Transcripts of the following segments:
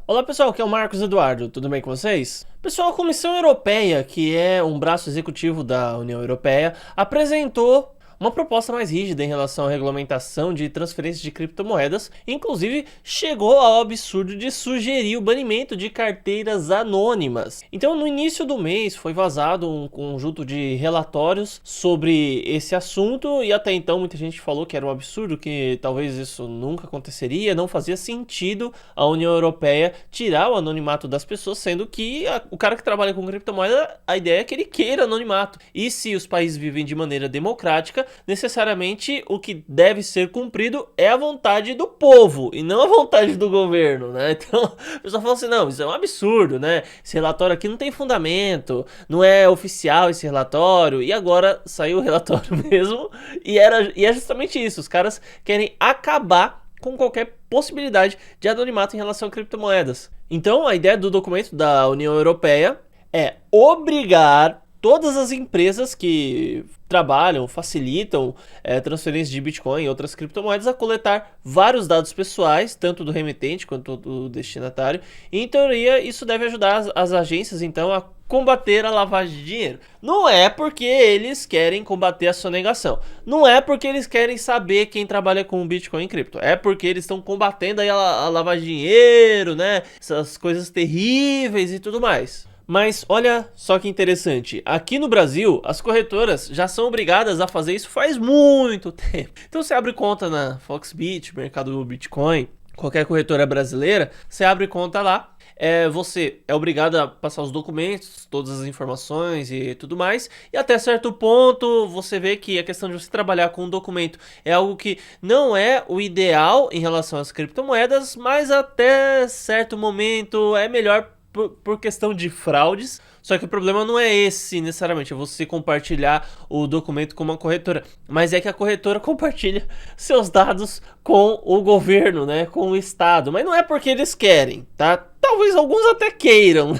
Olá pessoal, aqui é o Marcos Eduardo, tudo bem com vocês? Pessoal, a Comissão Europeia, que é um braço executivo da União Europeia, apresentou uma proposta mais rígida em relação à regulamentação de transferências de criptomoedas, inclusive chegou ao absurdo de sugerir o banimento de carteiras anônimas. Então, no início do mês foi vazado um conjunto de relatórios sobre esse assunto e até então muita gente falou que era um absurdo, que talvez isso nunca aconteceria, não fazia sentido a União Europeia tirar o anonimato das pessoas, sendo que o cara que trabalha com criptomoeda, a ideia é que ele queira anonimato. E se os países vivem de maneira democrática, necessariamente o que deve ser cumprido é a vontade do povo e não a vontade do governo, né? Então, o pessoal fala assim, não, isso é um absurdo, né? Esse relatório aqui não tem fundamento, não é oficial esse relatório, e agora saiu o relatório mesmo, e é justamente isso, os caras querem acabar com qualquer possibilidade de anonimato em relação a criptomoedas. Então, a ideia do documento da União Europeia é obrigar todas as empresas que trabalham, facilitam transferências de Bitcoin e outras criptomoedas a coletar vários dados pessoais, tanto do remetente quanto do destinatário. E, em teoria, isso deve ajudar as agências, então, a combater a lavagem de dinheiro. Não é porque eles querem combater a sonegação. Não é porque eles querem saber quem trabalha com Bitcoin e cripto. É porque eles estão combatendo aí a lavagem de dinheiro, né? Essas coisas terríveis e tudo mais. Mas olha só que interessante, aqui no Brasil as corretoras já são obrigadas a fazer isso faz muito tempo. Então você abre conta na Foxbit, Mercado do Bitcoin, qualquer corretora brasileira, você abre conta lá. Você é obrigado a passar os documentos, todas as informações e tudo mais, e até certo ponto você vê que a questão de você trabalhar com um documento é algo que não é o ideal em relação às criptomoedas, mas até certo momento é melhor por questão de fraudes. Só que o problema não é esse necessariamente, é você compartilhar o documento com uma corretora, mas é que a corretora compartilha seus dados com o governo, né, com o Estado, mas não é porque eles querem, tá? Talvez alguns até queiram,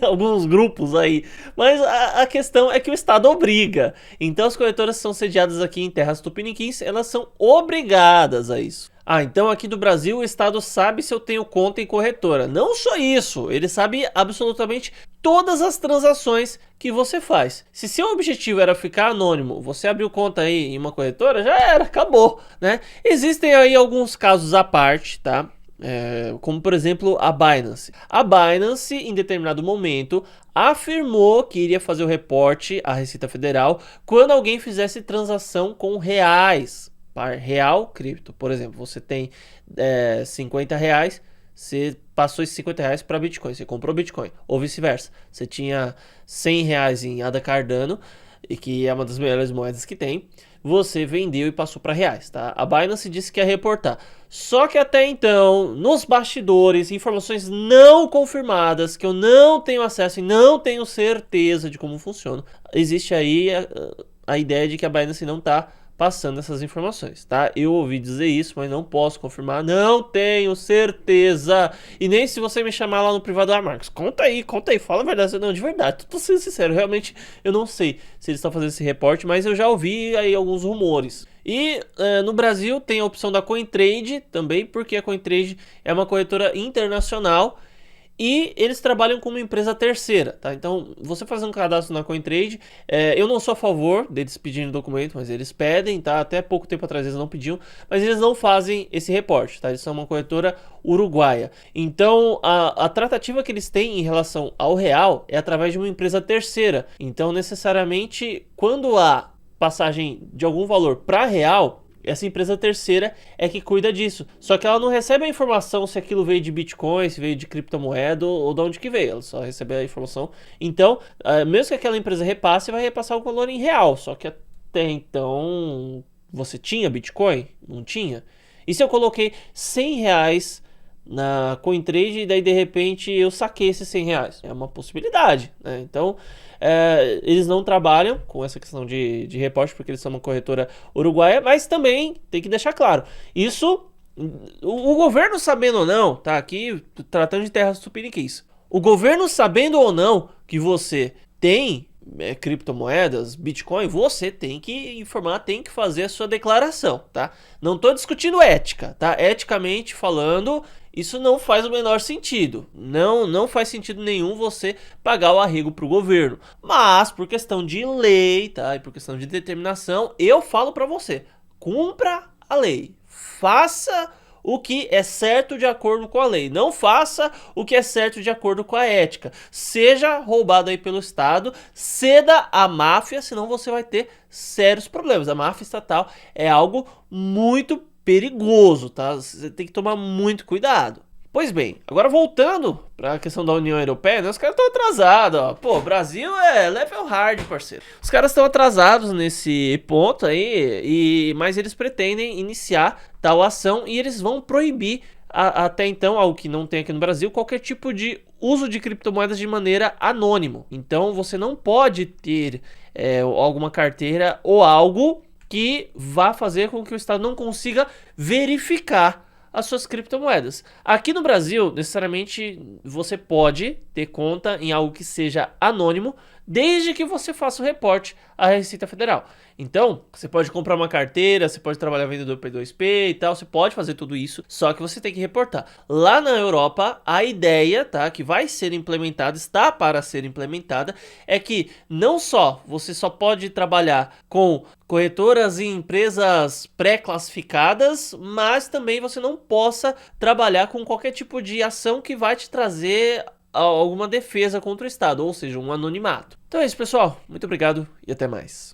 alguns grupos aí, mas a questão é que o Estado obriga. Então as corretoras são sediadas aqui em terras tupiniquins, elas são obrigadas a isso. Então aqui do Brasil o Estado sabe se eu tenho conta em corretora. Não só isso, ele sabe absolutamente todas as transações que você faz. Se seu objetivo era ficar anônimo, você abriu conta aí em uma corretora, já era, acabou, né? Existem aí alguns casos à parte, tá? Como por exemplo a Binance. A Binance, em determinado momento, afirmou que iria fazer o reporte à Receita Federal quando alguém fizesse transação com reais. Real, cripto. Por exemplo, você tem 50 reais, você passou esses 50 reais para Bitcoin, você comprou Bitcoin, ou vice-versa. Você tinha 100 reais em ADA Cardano, e que é uma das melhores moedas que tem, você vendeu e passou para reais, tá? A Binance disse que ia reportar. Só que até então, nos bastidores, informações não confirmadas, que eu não tenho acesso e não tenho certeza de como funciona, existe aí a ideia de que a Binance não está passando essas informações, tá? Eu ouvi dizer isso, mas não posso confirmar, não tenho certeza. E nem se você me chamar lá no privado, Marcos, conta aí, fala a verdade. Não, de verdade, tô sendo sincero, realmente eu não sei se eles estão fazendo esse reporte, mas eu já ouvi aí alguns rumores. E no Brasil tem a opção da CoinTrade também, porque a CoinTrade é uma corretora internacional e eles trabalham como empresa terceira, tá? Então, você fazendo um cadastro na CoinTrade, eu não sou a favor deles pedirem documento, mas eles pedem, tá? Até pouco tempo atrás eles não pediam, mas eles não fazem esse reporte, tá? Eles são uma corretora uruguaia. Então, a tratativa que eles têm em relação ao real é através de uma empresa terceira. Então, necessariamente, quando há passagem de algum valor para real, essa empresa terceira é que cuida disso. Só que ela não recebe a informação se aquilo veio de Bitcoin, se veio de criptomoeda ou de onde que veio. Ela só recebe a informação. Então, mesmo que aquela empresa repasse, vai repassar o valor em real. Só que até então, você tinha Bitcoin? Não tinha? E se eu coloquei 100 reais na CoinTrade e daí de repente eu saquei esses 100 reais? É uma possibilidade, né? Então, eles não trabalham com essa questão de reporte porque eles são uma corretora uruguaia, mas também tem que deixar claro, isso o governo sabendo ou não, tá aqui tratando de terras tupiniquins, o governo sabendo ou não que você tem criptomoedas, Bitcoin, você tem que informar, tem que fazer a sua declaração, tá? Não tô discutindo ética, tá? Eticamente falando, isso não faz o menor sentido. Não faz sentido nenhum você pagar o arrego para o governo. Mas por questão de lei, tá? E por questão de determinação, eu falo para você: cumpra a lei. Faça o que é certo de acordo com a lei. Não faça o que é certo de acordo com a ética. Seja roubado aí pelo Estado, ceda à máfia, senão você vai ter sérios problemas. A máfia estatal é algo muito perigoso, tá? Você tem que tomar muito cuidado. Pois bem, agora voltando para a questão da União Europeia, né? Os caras estão atrasados, ó. Pô, o Brasil é level hard, parceiro. Os caras estão atrasados nesse ponto aí, mas eles pretendem iniciar tal ação e eles vão proibir até então, algo que não tem aqui no Brasil, qualquer tipo de uso de criptomoedas de maneira anônimo. Então você não pode ter alguma carteira ou algo que vá fazer com que o Estado não consiga verificar as suas criptomoedas. Aqui no Brasil, necessariamente, você pode ter conta em algo que seja anônimo, desde que você faça o reporte à Receita Federal. Então, você pode comprar uma carteira, você pode trabalhar vendedor P2P e tal, você pode fazer tudo isso, só que você tem que reportar. Lá na Europa, a ideia, tá, que vai ser implementada, está para ser implementada, é que não só você só pode trabalhar com corretoras e empresas pré-classificadas, mas também você não possa trabalhar com qualquer tipo de ação que vai te trazer alguma defesa contra o Estado, ou seja, um anonimato. Então é isso, pessoal. Muito obrigado e até mais.